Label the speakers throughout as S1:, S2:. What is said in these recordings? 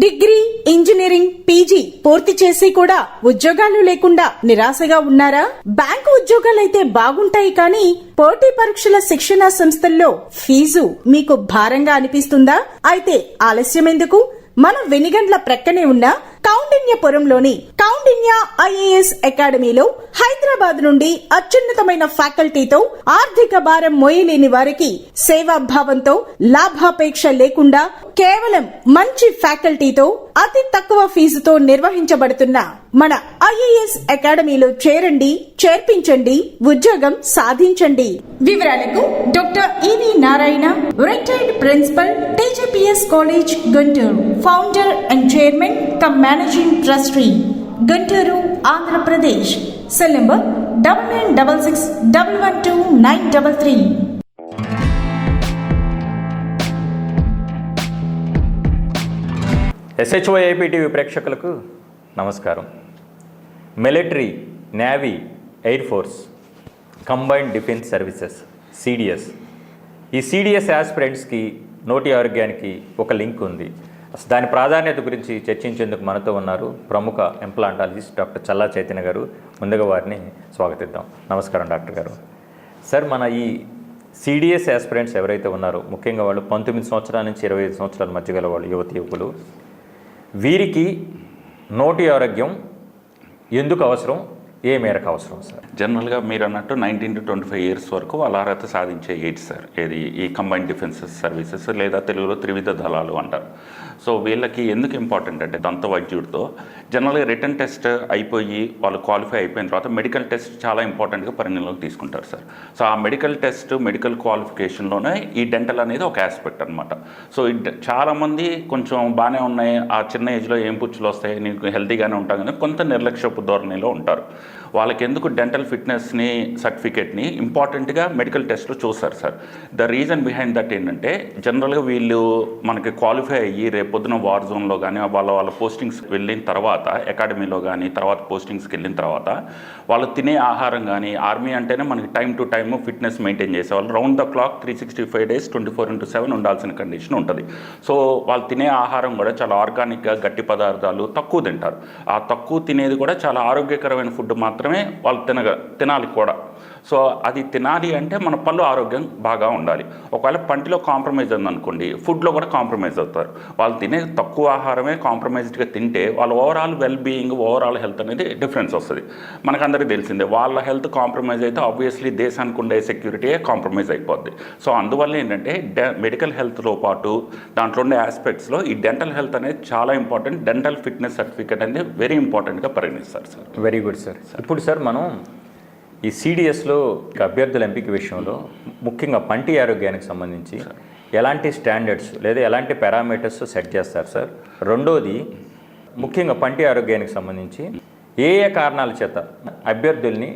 S1: Degree, engineering, PG పూర్తి చేసి కూడా ఉద్యోగాలు లేకుండా నిరాశగా ఉన్నారా? బ్యాంకు ఉద్యోగాలైతే బాగుంటాయి కానీ పోటీ పరీక్షల శిక్షణా సంస్థల్లో ఫీజు మీకు భారంగా అనిపిస్తుందా? అయితే ఆలస్యం ఎందుకు? మన వెనిగండ్ల ప్రక్కనే ఉన్న కౌండిన్యపురంలోని కౌండిన్య ఐఏఎస్ అకాడమీలో హైదరాబాద్ నుండి అత్యున్నతమైన ఫ్యాకల్టీతో ఆర్థిక భారం మోయలేని వారికి సేవాభావంతో లాభాపేక్ష లేకుండా కేవలం మంచి ఫ్యాకల్టీతో అతి తక్కువ ఫీజుతో నిర్వహించబడుతున్న మన ఐఏఎస్ అకాడమీలో చేరండి, చేర్పించండి, ఉద్యోగం సాధించండి. వివరాలకు doctor EV Narayana, retired principal, TGPS college, Guntur, founder and chairman cum managing trustee, Guntur, Andhra Pradesh. Cell number 9966112933.
S2: SHOAP TV ప్రేక్షకులకు నమస్కారం. Military, navy, air force, combined defence services, CDS. ఈ CDS యాస్పిరెంట్స్కి నోటి ఆరోగ్యానికి ఒక లింక్ ఉంది. దాని ప్రాధాన్యత గురించి చర్చించేందుకు మనతో ఉన్నారు ప్రముఖ ఇంప్లాంటాలజిస్ట్ డాక్టర్ చల్లా చైతన్య గారు. ముందుగా వారిని స్వాగతిద్దాం. నమస్కారం డాక్టర్ గారు. సార్, మన ఈ CDS యాస్పిరెంట్స్ ఎవరైతే ఉన్నారో, ముఖ్యంగా వాళ్ళు 19 సంవత్సరాల నుంచి 25 సంవత్సరాల మధ్య గల వాళ్ళు, యువకులు, వీరికి నోటి ఆరోగ్యం ఎందుకు అవసరం, ఏ మేరకు అవసరం సార్?
S3: జనరల్గా మీరు అన్నట్టు 19 to 25 ఇయర్స్ వరకు వాళ్ళ అర్హత సాధించే ఏజ్ సార్. ఏది ఈ కంబైన్డ్ డిఫెన్స్ సర్వీసెస్ లేదా తెలుగులో త్రివిధ దళాలు అంటారు. సో వీళ్ళకి ఎందుకు ఇంపార్టెంట్ అంటే, దంత వైద్యుడితో జనరల్గా రిటర్న్ టెస్ట్ అయిపోయి వాళ్ళు క్వాలిఫై అయిపోయిన తర్వాత మెడికల్ టెస్ట్ చాలా ఇంపార్టెంట్గా పరిగణలోకి తీసుకుంటారు సార్. సో ఆ మెడికల్ టెస్ట్, మెడికల్ క్వాలిఫికేషన్లోనే ఈ డెంటల్ అనేది ఒక ఆస్పెక్ట్ అనమాట. సో చాలామంది కొంచెం బాగానే ఉన్నాయి, ఆ చిన్న ఏజ్లో ఏం పుచ్చులు వస్తాయి, నీకు హెల్తీగానే ఉంటాం కానీ కొంత నిర్లక్ష్యపు ధోరణిలో ఉంటారు. వాళ్ళకి ఎందుకు డెంటల్ ఫిట్నెస్ని సర్టిఫికేట్ని ఇంపార్టెంట్గా మెడికల్ టెస్ట్లో చూస్తారు sir. The reason behind that ఏంటంటే, జనరల్గా వీళ్ళు మనకి క్వాలిఫై అయ్యి రేపొద్దున వార్ జోన్లో కానీ వాళ్ళ పోస్టింగ్స్ వెళ్ళిన తర్వాత, అకాడమీలో కానీ తర్వాత పోస్టింగ్స్కి వెళ్ళిన తర్వాత వాళ్ళు తినే ఆహారం కానీ, ఆర్మీ అంటేనే మనకి time to time fitness maintain చేసేవాళ్ళు, రౌండ్ ద క్లాక్ 365 days 24/7 ఉండాల్సిన కండిషన్ ఉంటుంది. సో వాళ్ళు తినే ఆహారం కూడా చాలా ఆర్గానిక్గా, గట్టి పదార్థాలు తక్కువ తింటారు. ఆ తక్కువ తినేది కూడా చాలా ఆరోగ్యకరమైన ఫుడ్ మాత్రమే వాళ్ళు తినాలి కూడా. సో అది తినాలి అంటే మన పళ్ళు ఆరోగ్యం బాగా ఉండాలి. ఒకవేళ పంటిలో కాంప్రమైజ్ ఉందనుకోండి, ఫుడ్లో కూడా కాంప్రమైజ్ అవుతారు. వాళ్ళు తినే తక్కువ ఆహారమే కాంప్రమైజ్డ్గా తింటే వాళ్ళ overall well being, overall health అనేది డిఫరెన్స్ వస్తుంది. మనకందరికీ తెలిసిందే, వాళ్ళ హెల్త్ కాంప్రమైజ్ అయితే ఆబ్వియస్లీ దేశానికి ఉండే సెక్యూరిటీ కాంప్రమైజ్ అయిపోద్ది. సో అందువల్ల ఏంటంటే మెడికల్ హెల్త్తో పాటు దాంట్లో ఉండే ఆస్పెక్ట్స్లో ఈ డెంటల్ హెల్త్ అనేది చాలా ఇంపార్టెంట్. డెంటల్ ఫిట్నెస్ సర్టిఫికేట్ అనేది వెరీ ఇంపార్టెంట్గా పరిగణిస్తారు సార్.
S2: Very good sir. ఇప్పుడు సార్, మనం ఈ CDSలో అభ్యర్థుల ఎంపిక విషయంలో ముఖ్యంగా పంటి ఆరోగ్యానికి సంబంధించి ఎలాంటి స్టాండర్డ్స్ లేదా ఎలాంటి పారామీటర్స్ సెట్ చేస్తారు సార్? రెండోది, ముఖ్యంగా పంటి ఆరోగ్యానికి సంబంధించి ఏ ఏ కారణాల చేత అభ్యర్థుల్ని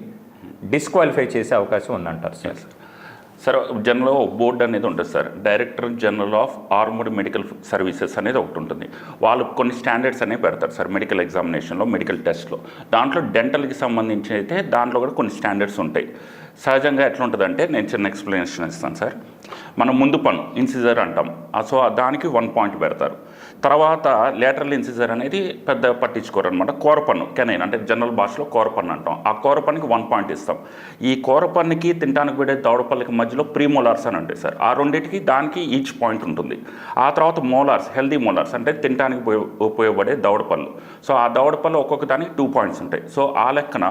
S2: డిస్క్వాలిఫై చేసే అవకాశం ఉందంటారు సార్?
S3: సార్, జనరల్గా ఒక బోర్డు అనేది ఉంటుంది sir. Director general of armed medical services అనేది ఒకటి ఉంటుంది. వాళ్ళు కొన్ని స్టాండర్డ్స్ అనేవి పెడతారు సార్ మెడికల్ ఎగ్జామినేషన్లో, మెడికల్ టెస్ట్లో. దాంట్లో డెంటల్కి సంబంధించి అయితే దాంట్లో కూడా కొన్ని స్టాండర్డ్స్ ఉంటాయి. సహజంగా ఎట్లా ఉంటుందంటే, నేను చిన్న ఎక్స్ప్లెనేషన్ ఇస్తాను సార్. మనం ముందు పన్ను ఇన్సిజర్ అంటాం, సో దానికి 1 point పెడతారు. తర్వాత లేటరల్ ఇన్సిజర్ అనేది పెద్ద పట్టించుకోరు అనమాట. కోరపన్ను, కెనైన్ అంటే జనరల్ భాషలో కోరపన్ను అంటాం. ఆ కోరపన్నుకి 1 point ఇస్తాం. ఈ కోరపన్నుకి తినడానికి పడే దవడపల్లికి మధ్యలో ప్రీమోలార్స్ అని ఉంటాయి సార్. ఆ రెండింటికి దానికి ఈచ్ పాయింట్ ఉంటుంది. ఆ తర్వాత మోలార్స్, హెల్దీ మోలార్స్ అంటే తినడానికి ఉపయోగపడే దవడపళ్ళు. సో ఆ దవడపళ్ళు ఒక్కొక్క దానికి 2 points ఉంటాయి. సో ఆ లెక్కన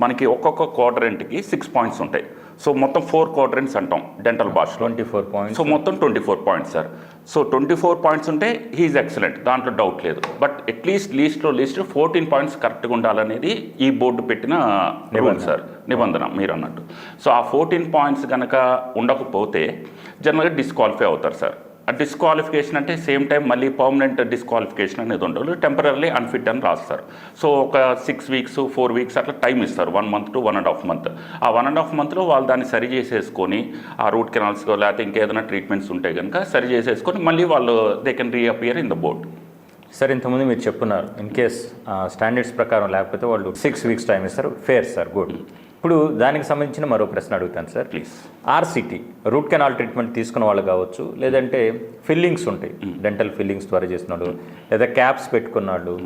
S3: మనకి ఒక్కొక్క క్వాడ్రెంట్కి 6 points ఉంటాయి. సో మొత్తం 4 quadrants అంటాం డెంటల్ భాషలో.
S2: 24 points.
S3: సో మొత్తం 24 points సార్. సో 24 points ఉంటే హీఈస్ ఎక్సలెంట్, దాంట్లో డౌట్ లేదు. బట్ అట్లీస్ట్ లీస్ట్ 14 points కరెక్ట్గా ఉండాలనేది ఈ బోర్డు పెట్టిన రూల్ సార్, నిబంధన మీరు అన్నట్టు. సో ఆ 14 points కనుక ఉండకపోతే జనరల్గా డిస్క్వాలిఫై అవుతారు సార్. ఆ డిస్క్వాలిఫికేషన్ అంటే సేమ్ టైం మళ్ళీ పర్మనెంట్ డిస్క్వాలిఫికేషన్ అనేది ఉండదు, టెంపరీ అన్ఫిట్ అని రాస్తారు. సో ఒక 6 weeks 4 weeks అట్లా టైం ఇస్తారు, 1 month to 1.5 months. ఆ 1.5 monthsలో వాళ్ళు దాన్ని సరి చేసేసుకొని, ఆ రూట్ కెనాల్స్ లేకపోతే ఇంకేదైనా ట్రీట్మెంట్స్ ఉంటే కనుక సరి చేసేసుకొని మళ్ళీ వాళ్ళు they can reappear in the board.
S2: Sir, ఇంతకుముందు మీరు చెప్పున్నారు, ఇన్ కేస్ స్టాండర్డ్స్ ప్రకారం లేకపోతే వాళ్ళు 6 weeks టైం ఇస్తారు. Fair sir, good. ఇప్పుడు దానికి సంబంధించిన మరో ప్రశ్న అడుగుతాను sir.
S3: Please.
S2: RCT root canal treatment తీసుకున్న వాళ్ళు కావచ్చు, లేదంటే ఫిల్లింగ్స్ ఉంటాయి, డెంటల్ ఫిల్లింగ్స్ ద్వారా చేసినాడు, లేదా క్యాప్స్ పెట్టుకున్నాడు,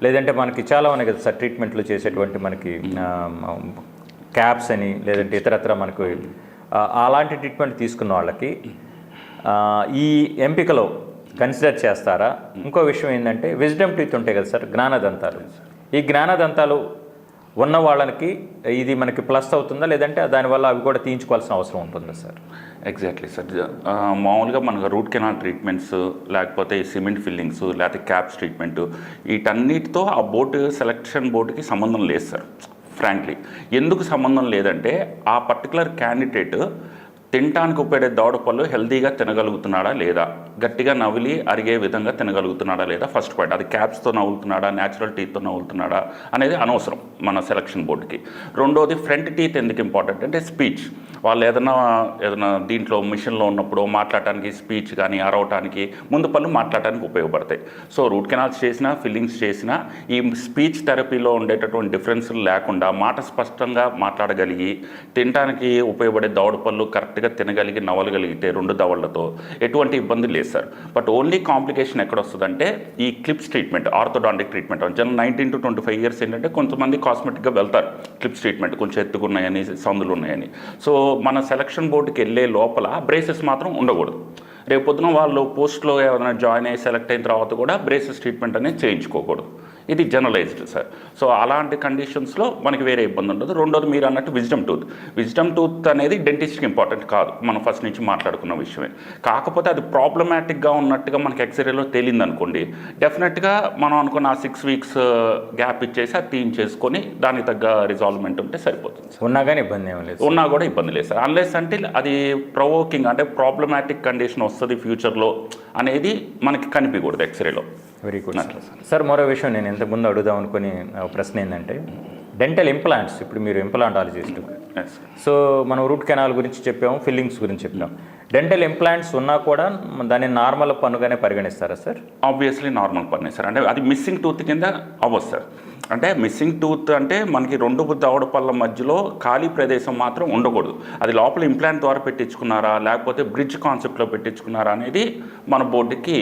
S2: లేదంటే మనకి చాలా ఉన్నాయి కదా సార్ ట్రీట్మెంట్లు చేసేటువంటి మనకి క్యాప్స్ అని, లేదంటే ఇతరత్ర మనకు అలాంటి ట్రీట్మెంట్ తీసుకున్న వాళ్ళకి ఈ ఎంపికలో కన్సిడర్ చేస్తారా? ఇంకో విషయం ఏంటంటే విజ్డమ్ టీత్ ఉంటాయి కదా సార్, జ్ఞానదంతాలు. ఈ జ్ఞానదంతాలు ఉన్న వాళ్ళకి ఇది మనకి ప్లస్ అవుతుందా, లేదంటే దానివల్ల అవి కూడా తీయించుకోవాల్సిన అవసరం ఉంటుందా సార్?
S3: Exactly sir. మామూలుగా మనకు రూట్ కెనాల్ ట్రీట్మెంట్స్, లేకపోతే సిమెంట్ ఫిల్లింగ్స్, లేకపోతే క్యాప్స్ ట్రీట్మెంట్, వీటన్నిటితో ఆ బోర్డు సెలక్షన్ బోర్డుకి సంబంధం లేదు సార్. ఫ్రాంక్లీ ఎందుకు సంబంధం లేదంటే ఆ పర్టికులర్ క్యాండిడేట్ తినటానికి ఉపయోగపడే దవడ పళ్ళు హెల్తీగా తినగలుగుతున్నాడా లేదా, గట్టిగా నవిలి అరిగే విధంగా తినగలుగుతున్నాడా లేదా, ఫస్ట్ పాయింట్. అది క్యాప్స్తో నవ్వులుతున్నాడా, న్యాచురల్ టీత్తో నవ్వులుతున్నాడా అనేది అనవసరం మన సెలక్షన్ బోర్డుకి. రెండోది ఫ్రంట్ టీత్ ఎందుకు ఇంపార్టెంట్ అంటే స్పీచ్. వాళ్ళు ఏదైనా దీంట్లో మిషన్లో ఉన్నప్పుడు మాట్లాడటానికి, స్పీచ్ కానీ అరవటానికి, ముందు పళ్ళు మాట్లాడటానికి ఉపయోగపడతాయి. సో రూట్ కెనాల్స్ చేసినా, ఫిల్లింగ్స్ చేసినా ఈ స్పీచ్ థెరపీలో ఉండేటటువంటి డిఫరెన్స్లు లేకుండా మాట స్పష్టంగా మాట్లాడగలిగి, తినడానికి ఉపయోగపడే దవడ పళ్ళు కరెక్ట్గా తినగలిగి నవ్వగలిగితే రెండు దవళ్లతో ఎటువంటి ఇబ్బంది లేదు సార్. బట్ ఓన్లీ కాంప్లికేషన్ ఎక్కడ వస్తుందంటే ఈ clips treatment, orthodontic treatment. General 19 to 25 years ఏంటంటే కొంతమంది కాస్మెటిక్గా వెళ్తారు క్లిప్స్ ట్రీట్మెంట్, కొంచెం ఎత్తుకున్నాయని, సందులు ఉన్నాయని. సో మన సెలక్షన్ బోర్డుకి వెళ్ళే లోపల బ్రేసెస్ మాత్రం ఉండకూడదు. రేపొద్దున వాళ్ళు పోస్ట్లో ఏదైనా జాయిన్ అయ్యి సెలెక్ట్ అయిన తర్వాత కూడా బ్రేసెస్ ట్రీట్మెంట్ అనేది చేయించుకోకూడదు. ఇది జనరలైజ్డ్ సార్. సో అలాంటి కండిషన్స్లో మనకి వేరే ఇబ్బంది ఉండదు. రెండోది మీరు అన్నట్టు విజ్డమ్ టూత్ అనేది డెంటిస్ట్కి ఇంపార్టెంట్ కాదు, మనం ఫస్ట్ నుంచి మాట్లాడుకున్న విషయమే. కాకపోతే అది ప్రాబ్లమాటిక్గా ఉన్నట్టుగా మనకి ఎక్స్రేలో తేలింది అనుకోండి, డెఫినెట్గా మనం అనుకున్న ఆ 6 weeks గ్యాప్ ఇచ్చేసి అది తీయించేసుకొని దానికి తగ్గ రిజాల్వ్మెంట్ ఉంటే సరిపోతుంది.
S2: ఉన్నా కానీ ఇబ్బంది ఏమీ లేదు,
S3: ఉన్నా కూడా ఇబ్బంది లేదు సార్. అన్లెస్ అంటే అది ప్రొవోకింగ్ అంటే ప్రాబ్లమాటిక్ కండిషన్ వస్తుంది ఫ్యూచర్లో అనేది మనకి కనిపించకూడదు ఎక్స్రేలో.
S2: Very good sir. మరో విషయం నేను ఇంతకుముందు అడుగుదాం అనుకుని ప్రశ్న ఏంటంటే డెంటల్ ఇంప్లాంట్స్. ఇప్పుడు మీరు ఇంప్లాంటాలజిస్ట్, సో మనం రూట్ కెనాల్ గురించి చెప్పాము, ఫిల్లింగ్స్ గురించి చెప్పాం. డెంటల్ ఇంప్లాంట్స్ ఉన్నా కూడా దాన్ని నార్మల్ పన్నుగానే పరిగణిస్తారా సార్?
S3: ఆబ్వియస్లీ నార్మల్ పన్నే సార్. అంటే అది మిస్సింగ్ టూత్ కింద అవ్వదు సార్. అంటే మిస్సింగ్ టూత్ అంటే మనకి రెండు దవడ పళ్ళ మధ్యలో ఖాళీ ప్రదేశం మాత్రం ఉండకూడదు. అది లోపల ఇంప్లాంట్ ద్వారా పెట్టించుకున్నారా, లేకపోతే బ్రిడ్జ్ కాన్సెప్ట్లో పెట్టించుకున్నారా అనేది మన బోర్డుకి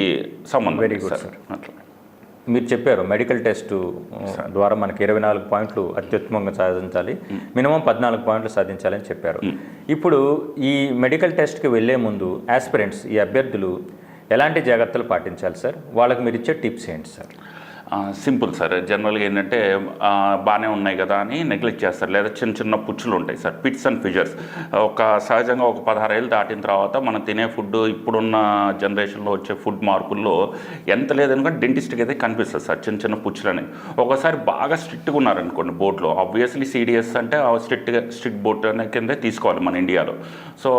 S3: సంబంధం.
S2: Very good sir. అట్లా మీరు చెప్పారు మెడికల్ టెస్ట్ ద్వారా మనకి 24 పాయింట్లు అత్యుత్తమంగా సాధించాలి, మినిమం 14 పాయింట్లు సాధించాలని చెప్పారు. ఇప్పుడు ఈ మెడికల్ టెస్ట్కి వెళ్ళే ముందు ఆస్పిరెంట్స్, ఈ అభ్యర్థులు ఎలాంటి జాగ్రత్తలు పాటించాలి సార్? వాళ్ళకి మీరు ఇచ్చే టిప్స్ ఏంటి సార్?
S3: Simple sir. జనరల్గా ఏంటంటే బాగానే ఉన్నాయి కదా అని నెగ్లెక్ట్ చేస్తారు, లేదా చిన్న చిన్న పుచ్చులు ఉంటాయి సార్, పిట్స్ అండ్ ఫిజర్స్. సహజంగా ఒక 16 ఏళ్ళు దాటిన తర్వాత మనం తినే ఫుడ్, ఇప్పుడున్న జనరేషన్లో వచ్చే ఫుడ్ మార్పుల్లో ఎంత లేదనుకుంటే డెంటిస్ట్కి అయితే కనిపిస్తుంది సార్ చిన్న చిన్న పుచ్చులని. ఒకసారి బాగా స్ట్రిక్ట్గా ఉన్నారనుకోండి బోర్డులో, ఆబ్వియస్లీ సిడిఎస్ అంటే స్ట్రిక్ట్ బోర్డ్ అనే కిందే తీసుకోవాలి మన ఇండియాలో. సో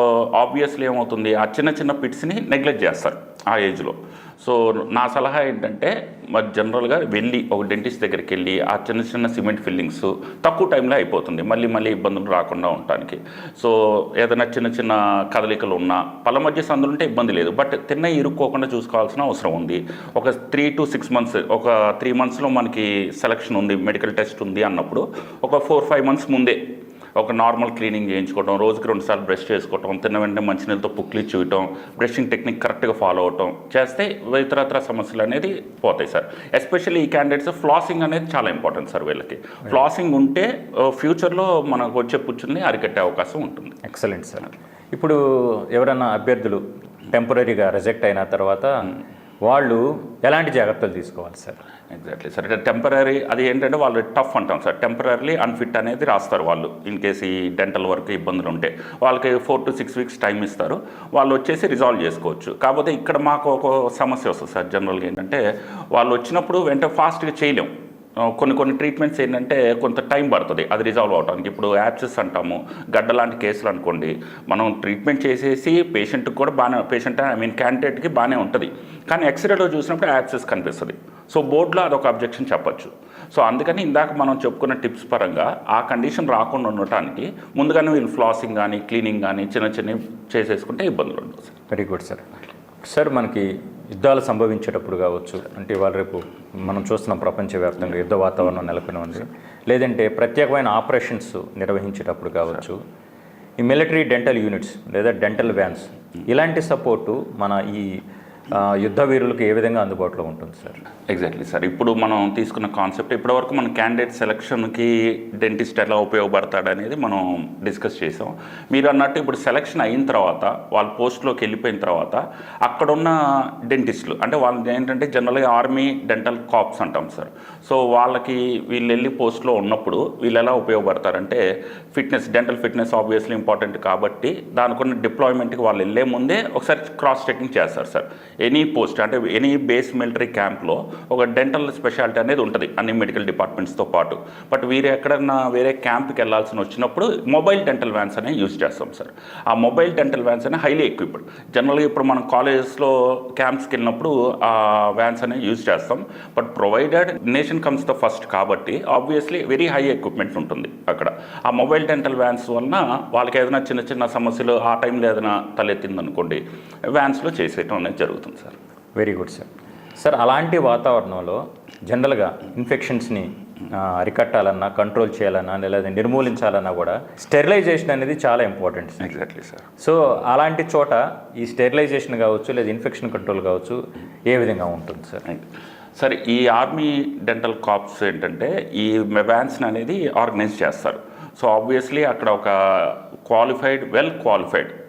S3: ఆబ్వియస్లీ ఏమవుతుంది, ఆ చిన్న చిన్న పిట్స్ని నెగ్లెక్ట్ చేస్తారు ఆ ఏజ్లో. సో నా సలహా ఏంటంటే మరి జనరల్గా వెళ్ళి ఒక డెంటిస్ట్ దగ్గరికి వెళ్ళి ఆ చిన్న చిన్న సిమెంట్ ఫిల్లింగ్స్ తక్కువ టైంలో అయిపోతుంది, మళ్ళీ ఇబ్బందులు రాకుండా ఉండటానికి. సో ఏదైనా చిన్న చిన్న కదలికలు ఉన్నా పళ్ళ మధ్య సందులు ఉంటే ఇబ్బంది లేదు, బట్ తిన్న ఇరుక్కోకుండా చూసుకోవాల్సిన అవసరం ఉంది. ఒక 3 to 6 months, ఒక 3 monthsలో మనకి సెలక్షన్ ఉంది, మెడికల్ టెస్ట్ ఉంది అన్నప్పుడు ఒక 4-5 months ముందే ఒక నార్మల్ క్లీనింగ్ చేయించుకోవటం, రోజుకి 2 సార్లు బ్రష్ చేసుకోవటం, తిన్న వెంటనే మంచినీళ్ళతో పుక్లి చూయటం, బ్రషింగ్ టెక్నిక్ కరెక్ట్గా ఫాలో అవటం చేస్తే ఇతరత్ర సమస్యలు అనేది పోతాయి సార్. ఎస్పెషల్లీ ఈ క్యాండిడేట్స్ ఫ్లాసింగ్ అనేది చాలా ఇంపార్టెంట్ సార్. వీళ్ళకి ఫ్లాసింగ్ ఉంటే ఫ్యూచర్లో మనకు వచ్చే పుచ్చుల్ని అరికట్టే అవకాశం ఉంటుంది.
S2: Excellent sir. ఇప్పుడు ఎవరైనా అభ్యర్థులు టెంపరీగా రిజెక్ట్ అయిన తర్వాత వాళ్ళు ఎలాంటి జాగ్రత్తలు తీసుకోవాలి సార్?
S3: Exactly sir. టెంపరీ అది ఏంటంటే వాళ్ళు టఫ్ అంటాం సార్, టెంపరీ అన్ఫిట్ అనేది రాస్తారు వాళ్ళు. ఇన్ కేసు ఈ డెంటల్ వర్క్ ఇబ్బందులు ఉంటే వాళ్ళకి 4 to 6 weeks టైం ఇస్తారు, వాళ్ళు వచ్చేసి రిజాల్వ్ చేసుకోవచ్చు. కాకపోతే ఇక్కడ మాకు ఒక సమస్య వస్తుంది సార్. జనరల్గా ఏంటంటే వాళ్ళు వచ్చినప్పుడు వెంటనే ఫాస్ట్గా చేయలేం. కొన్ని ట్రీట్మెంట్స్ ఏంటంటే కొంత టైం పడుతుంది అది రిజాల్వ్ అవడానికి. ఇప్పుడు యాప్సెస్ అంటాము, గడ్డ లాంటి కేసులు అనుకోండి, మనం ట్రీట్మెంట్ చేసేసి పేషెంట్కి కూడా బాగానే క్యాండిడేట్కి బాగానే ఉంటుంది, కానీ ఎక్స్రేలో చూసినప్పుడు యాప్సెస్ కనిపిస్తుంది. సో బోర్డులో అదొక అబ్జెక్షన్ చెప్పచ్చు. సో అందుకని ఇందాక మనం చెప్పుకున్న టిప్స్ పరంగా ఆ కండిషన్ రాకుండా ఉండటానికి ముందుగానే వీళ్ళు ఫ్లాసింగ్ కానీ క్లీనింగ్ కానీ చిన్న చేసేసుకుంటే ఇబ్బందులు ఉండవు sir.
S2: Very good sir. Sir మనకి యుద్ధాలు సంభవించేటప్పుడు కావచ్చు, అంటే ఇవాళ రేపు మనం చూస్తున్నాం ప్రపంచవ్యాప్తంగా యుద్ధ వాతావరణం నెలకొని ఉంది, లేదంటే ప్రత్యేకమైన ఆపరేషన్స్ నిర్వహించేటప్పుడు కావచ్చు, ఈ మిలిటరీ డెంటల్ యూనిట్స్ లేదా డెంటల్ వ్యాన్స్ ఇలాంటి సపోర్టు మన ఈ యుద్ధ వీరులకు ఏ విధంగా అందుబాటులో ఉంటుంది సార్?
S3: Exactly sir. ఇప్పుడు మనం తీసుకున్న కాన్సెప్ట్ ఇప్పటివరకు మన క్యాండిడేట్ సెలక్షన్కి డెంటిస్ట్ ఎలా ఉపయోగపడతాడు అనేది మనం డిస్కస్ చేసాం. మీరు అన్నట్టు ఇప్పుడు సెలక్షన్ అయిన తర్వాత వాళ్ళ పోస్ట్లోకి వెళ్ళిపోయిన తర్వాత అక్కడున్న డెంటిస్టులు అంటే వాళ్ళని ఏంటంటే జనరల్గా ఆర్మీ డెంటల్ కాప్స్ అంటాం సార్. సో వాళ్ళకి వీళ్ళు వెళ్ళి పోస్ట్లో ఉన్నప్పుడు వీళ్ళు ఎలా ఉపయోగపడతారంటే fitness, dental fitness obviously important కాబట్టి దానికున్న డిప్లాయ్మెంట్కి వాళ్ళు వెళ్ళే ముందే ఒకసారి క్రాస్ చెకింగ్ చేస్తారు సార్. ఎనీ పోస్ట్ అంటే ఎనీ బేస్ మిలిటరీ క్యాంప్లో ఒక డెంటల్ స్పెషాలిటీ అనేది ఉంటుంది అన్ని మెడికల్ డిపార్ట్మెంట్స్తో పాటు. బట్ వీరు ఎక్కడన్నా వేరే క్యాంప్కి వెళ్ళాల్సి వచ్చినప్పుడు మొబైల్ డెంటల్ వ్యాన్స్ అనేవి యూజ్ చేస్తాం సార్. ఆ మొబైల్ డెంటల్ వ్యాన్స్ అనేవి హైలీ ఎక్విప్డ్. జనరల్గా ఇప్పుడు మనం కాలేజెస్లో క్యాంప్స్కి వెళ్ళినప్పుడు ఆ వ్యాన్స్ అనేవి యూజ్ చేస్తాం. But provided nation comes the first కాబట్టి ఆబ్వియస్లీ వెరీ హై ఎక్విప్మెంట్ ఉంటుంది అక్కడ. ఆ మొబైల్ డెంటల్ వ్యాన్స్ వలన వాళ్ళకి ఏదైనా చిన్న చిన్న సమస్యలు ఆ టైంలో ఏదైనా తలెత్తిందనుకోండి వ్యాన్స్లో చేసేయటం అనేది జరుగుతుంది sir.
S2: Very good sir. Sir అలాంటి వాతావరణంలో జనరల్గా ఇన్ఫెక్షన్స్ని అరికట్టాలన్నా, కంట్రోల్ చేయాలన్నా, లేదా నిర్మూలించాలన్నా కూడా స్టెరిలైజేషన్ అనేది చాలా ఇంపార్టెంట్.
S3: Exactly sir.
S2: సో అలాంటి చోట ఈ స్టెరిలైజేషన్ కావచ్చు లేదా ఇన్ఫెక్షన్ కంట్రోల్ కావచ్చు ఏ విధంగా ఉంటుంది సార్?
S3: సార్ ఈ ఆర్మీ డెంటల్ కాప్స్ ఏంటంటే ఈ వ్యాన్స్ అనేది ఆర్గనైజ్ చేస్తారు. సో ఆబ్వియస్లీ అక్కడ ఒక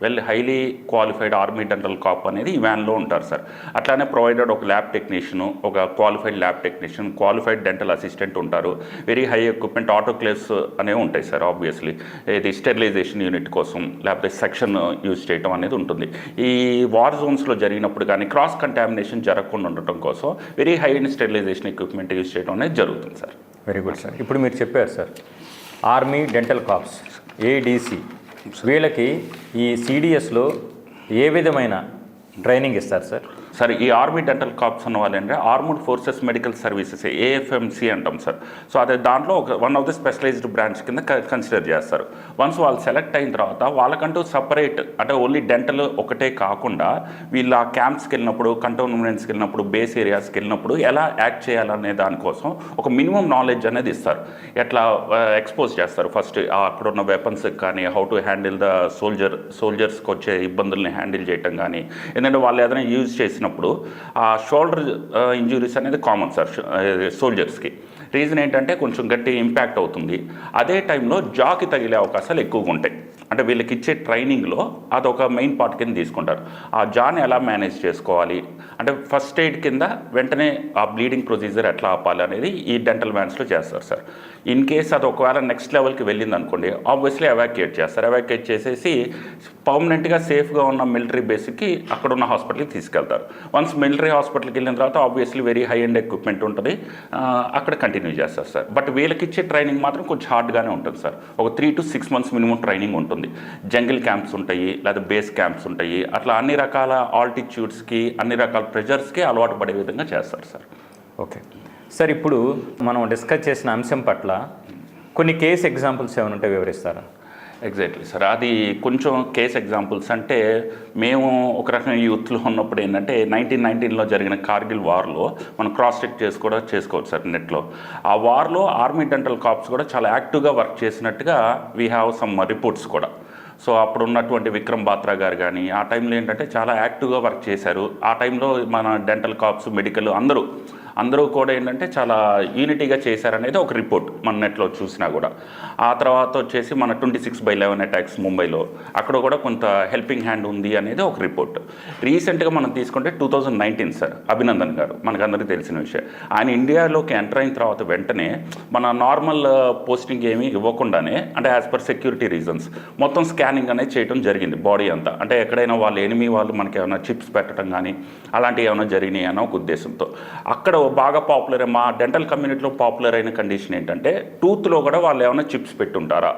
S3: well highly qualified army dental corps అనేది ఈ వ్యాన్లో ఉంటారు సార్. అట్లానే ప్రొవైడెడ్ ఒక ల్యాబ్ టెక్నీషియన్, ఒక qualified lab technician, qualified dental assistant ఉంటారు. వెరీ హై ఎక్విప్మెంట్ ఆటోక్లేవ్స్ అనేవి ఉంటాయి సార్. ఆబ్వియస్లీ ఇది స్టెరిలైజేషన్ యూనిట్ కోసం లేకపోతే సెక్షన్ యూజ్ చేయడం అనేది ఉంటుంది. ఈ వార్ జోన్స్లో జరిగినప్పుడు కానీ క్రాస్ కంటామినేషన్ జరగకుండా ఉండటం కోసం very high sterilisation equipment use చేయడం అనేది జరుగుతుంది సార్.
S2: Very good sir. ఇప్పుడు మీరు చెప్పారు sir army dental corps ADC వీళ్ళకి ఈ సిడిఎస్లో ఏ విధమైన ట్రైనింగ్ ఇస్తారు సార్?
S3: సార్ ఈ ఆర్మీ డెంటల్ కాప్స్ అన్న వాళ్ళు అంటే armed forces medical services AFMC అంటాం సార్. సో అదే దాంట్లో ఒక one of the specialised branch కింద కన్సిడర్ చేస్తారు. వన్స్ వాళ్ళు సెలెక్ట్ అయిన తర్వాత వాళ్ళకంటూ సపరేట్ అంటే ఓన్లీ డెంటల్ ఒకటే కాకుండా వీళ్ళు ఆ క్యాంప్స్కి వెళ్ళినప్పుడు, కంటోన్మెంట్స్కి వెళ్ళినప్పుడు, బేస్ ఏరియాస్కి వెళ్ళినప్పుడు ఎలా యాక్ట్ చేయాలనే దానికోసం ఒక మినిమం నాలెడ్జ్ అనేది ఇస్తారు. ఎట్లా ఎక్స్పోజ్ చేస్తారు ఫస్ట్ అక్కడున్న వెపన్స్కి కానీ, హౌ టు హ్యాండిల్ ద సోల్జర్స్కి వచ్చే ఇబ్బందుల్ని హ్యాండిల్ చేయటం కానీ. ఎందుకంటే వాళ్ళు ఏదైనా యూజ్ చేసినప్పుడు ఆ షోల్డర్ ఇంజురీస్ అనేది కామన్ సార్ సోల్జర్స్కి. రీజన్ ఏంటంటే కొంచెం గట్టి ఇంపాక్ట్ అవుతుంది. అదే టైంలో జాకి తగిలే అవకాశాలు ఎక్కువగా ఉంటాయి. అంటే వీళ్ళకి ఇచ్చే ట్రైనింగ్లో అదొక మెయిన్ పార్ట్ కింద తీసుకుంటారు. ఆ జాని ఎలా మేనేజ్ చేసుకోవాలి అంటే ఫస్ట్ ఎయిడ్ కింద వెంటనే ఆ బ్లీడింగ్ ప్రొసీజర్ ఎట్లా ఆపాలి అనేది ఈ డెంటల్ వ్యాన్స్లో చేస్తారు సార్. ఇన్ కేస్ అది ఒకవేళ నెక్స్ట్ లెవెల్కి వెళ్ళింది అనుకోండి ఆబ్వియస్లీ ఎవాక్యుయేట్ చేస్తారు. ఎవాక్యుయేట్ చేసేసి పర్మనెంట్గా సేఫ్గా ఉన్న మిలిటరీ బేస్కి అక్కడ ఉన్న హాస్పిటల్కి తీసుకెళ్తారు. వన్స్ మిలిటరీ హాస్పిటల్కి వెళ్ళిన తర్వాత obviously very high and equipment ఉంటుంది, అక్కడ కంటిన్యూ చేస్తారు సార్. బట్ వీళ్ళకి ఇచ్చే ట్రైనింగ్ మాత్రం కొంచెం హార్డ్గానే ఉంటుంది సార్. ఒక 3 to 6 months మినిమం ట్రైనింగ్ ఉంటుంది. జంగిల్ క్యాంప్స్ ఉంటాయి లేదా బేస్ క్యాంప్స్ ఉంటాయి. అట్లా అన్ని రకాల ఆల్టిట్యూడ్స్కి, అన్ని రకాల ప్రెజర్స్కి అలవాటు పడే విధంగా చేస్తారు సార్.
S2: Okay sir. ఇప్పుడు మనం డిస్కస్ చేసిన అంశం పట్ల కొన్ని కేస్ ఎగ్జాంపుల్స్ ఏమైనా ఉంటే వివరిస్తారా?
S3: Exactly sir. అది కొంచెం కేస్ ఎగ్జాంపుల్స్ అంటే మేము ఒక రకమైన యూత్లో ఉన్నప్పుడు ఏంటంటే 1919లో జరిగిన కార్గిల్ వార్లో మనం క్రాస్ చెక్ చేసుకోవచ్చు సార్ నెట్లో. ఆ వార్లో ఆర్మీ డెంటల్ కాప్స్ కూడా చాలా యాక్టివ్గా వర్క్ చేసినట్టుగా వీ హ్యావ్ సమ్ రిపోర్ట్స్ కూడా. సో అప్పుడు ఉన్నటువంటి విక్రమ్ బాత్రా గారు కానీ ఆ టైంలో ఏంటంటే చాలా యాక్టివ్గా వర్క్ చేశారు. ఆ టైంలో మన డెంటల్ కాప్స్, మెడికల్ అందరూ కూడా ఏంటంటే చాలా యూనిటీగా చేశారనేది ఒక రిపోర్ట్ మన నెట్లో చూసినా కూడా. ఆ తర్వాత వచ్చేసి మన 26/11 అటాక్స్ ముంబైలో అక్కడ కూడా కొంత హెల్పింగ్ హ్యాండ్ ఉంది అనేది ఒక రిపోర్ట్. రీసెంట్గా మనం తీసుకుంటే 2019 సార్ అభినందన్ గారు మనకందరికీ తెలిసిన విషయం. ఆయన ఇండియాలోకి ఎంటర్ అయిన తర్వాత వెంటనే మన నార్మల్ పోస్టింగ్ ఏమీ ఇవ్వకుండానే అంటే యాజ్ పర్ సెక్యూరిటీ రీజన్స్ మొత్తం స్కానింగ్ అనేది చేయడం జరిగింది బాడీ అంతా. అంటే ఎక్కడైనా వాళ్ళు ఎనిమి వాళ్ళు మనకి ఏమైనా చిప్స్ పెట్టడం కానీ అలాంటివి ఏమైనా జరిగినాయి అన్న ఒక ఉద్దేశంతో అక్కడ బాగా పాపులర్ మా డెంటల్ కమ్యూనిటీలో పాపులర్ అయిన కండిషన్ ఏంటంటే టూత్లో కూడా వాళ్ళు ఏమైనా చిప్స్ పెట్టుంటారా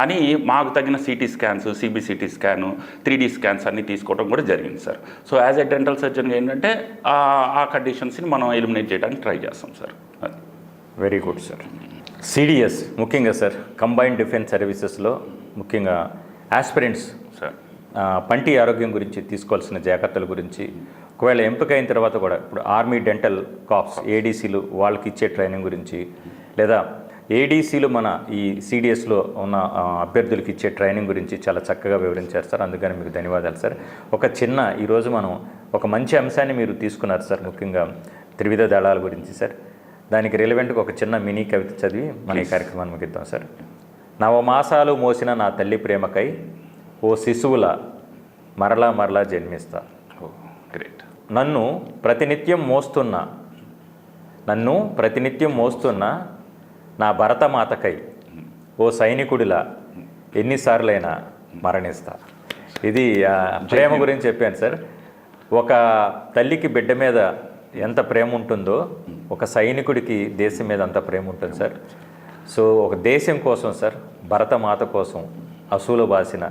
S3: అని మాకు తగిన CT scans, CBCT scan, 3D scans అన్నీ తీసుకోవడం కూడా జరిగింది sir. So as a dental surgeon ఏంటంటే ఆ కండిషన్స్ని మనం ఎలిమినేట్ చేయడానికి ట్రై చేస్తాం sir.
S2: Very good sir. CDS ముఖ్యంగా సార్ కంబైన్డ్ డిఫెన్స్ సర్వీసెస్లో ముఖ్యంగా ఆస్పిరెంట్స్
S3: సార్
S2: పంటి ఆరోగ్యం గురించి తీసుకోవాల్సిన జాగ్రత్తల గురించి ఒకవేళ ఎంపిక అయిన తర్వాత కూడా ఇప్పుడు ఆర్మీ డెంటల్ కాప్స్ ఏడీసీలు వాళ్ళకి ఇచ్చే ట్రైనింగ్ గురించి, లేదా ఏడీసీలు మన ఈ సిడిఎస్లో ఉన్న అభ్యర్థులకి ఇచ్చే ట్రైనింగ్ గురించి చాలా చక్కగా వివరించారు సార్. అందుకని మీకు ధన్యవాదాలు సార్. ఈరోజు మనం ఒక మంచి అంశాన్ని మీరు తీసుకున్నారు సార్, ముఖ్యంగా త్రివిధ దళాల గురించి సార్. దానికి రిలవెంట్గా ఒక చిన్న మినీ కవిత చదివి మన ఈ కార్యక్రమాన్ని ముగిద్దాం సార్. నవమాసాలు మోసిన నా తల్లి ప్రేమకై ఓ శిశువుల మరలా మరలా జన్మిస్తా.
S3: గ్రేట్.
S2: నన్ను ప్రతినిత్యం మోస్తున్న నా భరతమాతకై ఓ సైనికుడిలా ఎన్నిసార్లైనా మరణిస్తా. ఇది ప్రేమ గురించి చెప్పాను సార్. ఒక తల్లికి బిడ్డ మీద ఎంత ప్రేమ ఉంటుందో ఒక సైనికుడికి దేశం మీద అంత ప్రేమ ఉంటుంది సార్. సో ఒక దేశం కోసం సార్, భరతమాత కోసం అసూలు బాసిన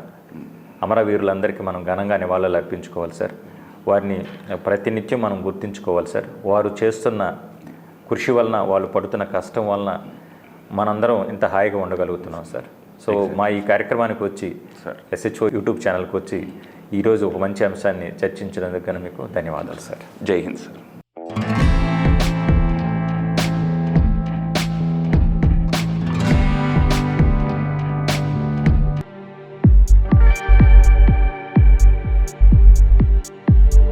S2: అమరవీరులందరికీ మనం ఘనంగా నివాళులు అర్పించుకోవాలి సార్. వారిని ప్రతినిత్యం మనం గుర్తుంచుకోవాలి సార్. వారు చేస్తున్న కృషి వలన, వాళ్ళు పడుతున్న కష్టం వలన మనందరం ఇంత హాయిగా ఉండగలుగుతున్నాం సార్. సో మా ఈ కార్యక్రమానికి వచ్చి SHO యూట్యూబ్ ఛానల్కి వచ్చి ఈరోజు ఒక మంచి అంశాన్ని చర్చించినందుకు మీకు ధన్యవాదాలు సార్.
S3: జై హింద్ సార్.